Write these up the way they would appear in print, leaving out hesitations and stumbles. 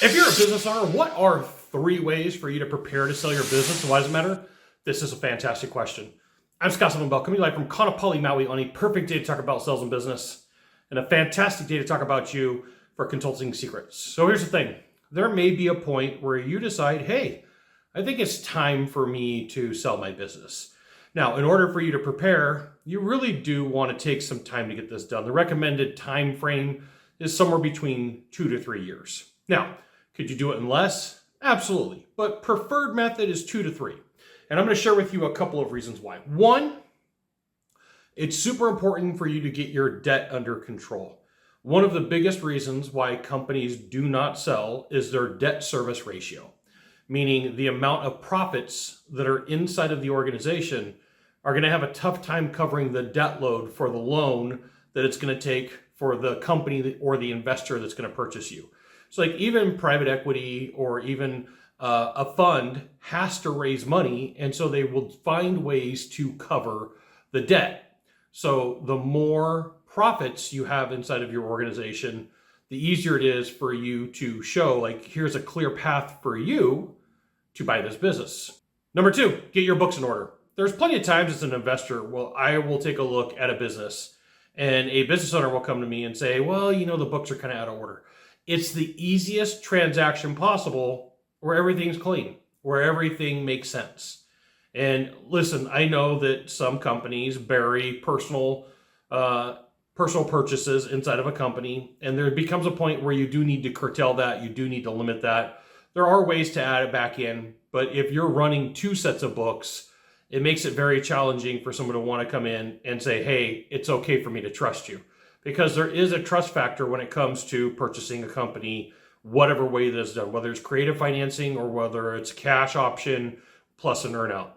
If you're a business owner, what are 3 ways for you to prepare to sell your business? And why does it matter? This is a fantastic question. I'm Scott Sylvan, coming live from Kaanapali, Maui on a perfect day to talk about sales and business and a fantastic day to talk about you for consulting secrets. So here's the thing. There may be a point where you decide, hey, I think it's time for me to sell my business. Now, in order for you to prepare, you really do want to take some time to get this done. The recommended time frame is somewhere between 2 to 3 years. Now, could you do it in less? Absolutely. But preferred method is 2 to 3. And I'm going to share with you a couple of reasons why. One, it's super important for you to get your debt under control. One of the biggest reasons why companies do not sell is their debt service ratio, meaning the amount of profits that are inside of the organization are going to have a tough time covering the debt load for the loan that it's going to take for the company or the investor that's going to purchase you. So like even private equity or even a fund has to raise money, and so they will find ways to cover the debt. So the more profits you have inside of your organization, the easier it is for you to show, like, here's a clear path for you to buy this business. Number 2, get your books in order. There's plenty of times as an investor, I will take a look at a business and a business owner will come to me and say, well, the books are kind of out of order. It's the easiest transaction possible where everything's clean, where everything makes sense. And listen, I know that some companies bury personal purchases inside of a company, and there becomes a point where you do need to curtail that, you do need to limit that. There are ways to add it back in, but if you're running 2 sets of books, it makes it very challenging for someone to want to come in and say, hey, it's okay for me to trust you. Because there is a trust factor when it comes to purchasing a company, whatever way that is done, whether it's creative financing or whether it's cash option plus an earnout.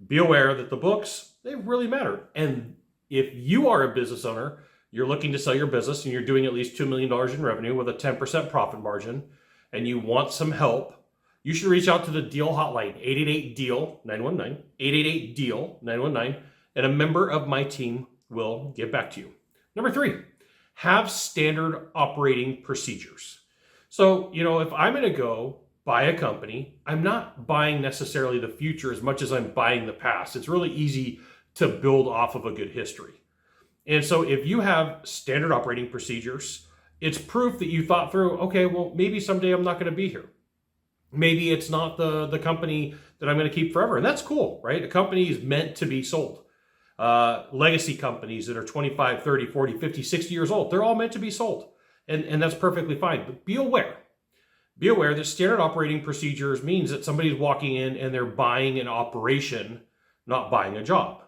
Be aware that the books, they really matter. And if you are a business owner, you're looking to sell your business and you're doing at least $2 million in revenue with a 10% profit margin, and you want some help, you should reach out to the Deal Hotline, 888-DEAL-919, 888-DEAL-919, and a member of my team will get back to you. Number 3, have standard operating procedures. So, if I'm going to go buy a company, I'm not buying necessarily the future as much as I'm buying the past. It's really easy to build off of a good history. And so if you have standard operating procedures, it's proof that you thought through, okay, well, maybe someday I'm not going to be here. Maybe it's not the company that I'm going to keep forever. And that's cool, right? A company is meant to be sold. Legacy companies that are 25, 30, 40, 50, 60 years old, they're all meant to be sold. And that's perfectly fine. But be aware that standard operating procedures means that somebody's walking in and they're buying an operation, not buying a job.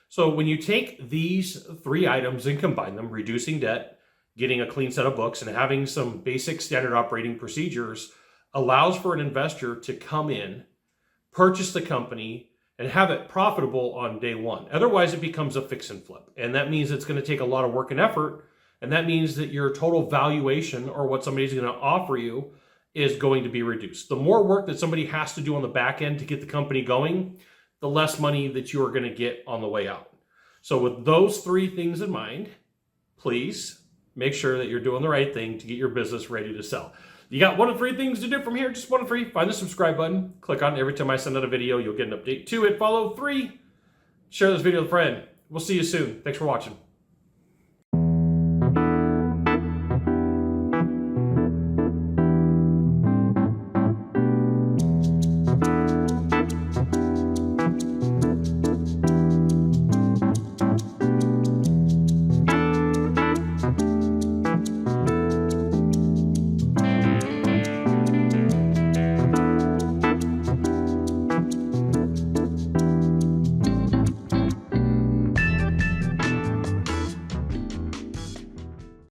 So when you take these 3 items and combine them, reducing debt, getting a clean set of books, and having some basic standard operating procedures, allows for an investor to come in, purchase the company, and have it profitable on day one. Otherwise, it becomes a fix and flip. And that means it's going to take a lot of work and effort. And that means that your total valuation, or what somebody's going to offer you, is going to be reduced. The more work that somebody has to do on the back end to get the company going, the less money that you are going to get on the way out. So with those 3 things in mind, please make sure that you're doing the right thing to get your business ready to sell. You got 1 of 3 things to do from here, just 1 of 3. Find the subscribe button, click on it. Every time I send out a video, you'll get an update. 2, hit follow. 3, share this video with a friend. We'll see you soon. Thanks for watching.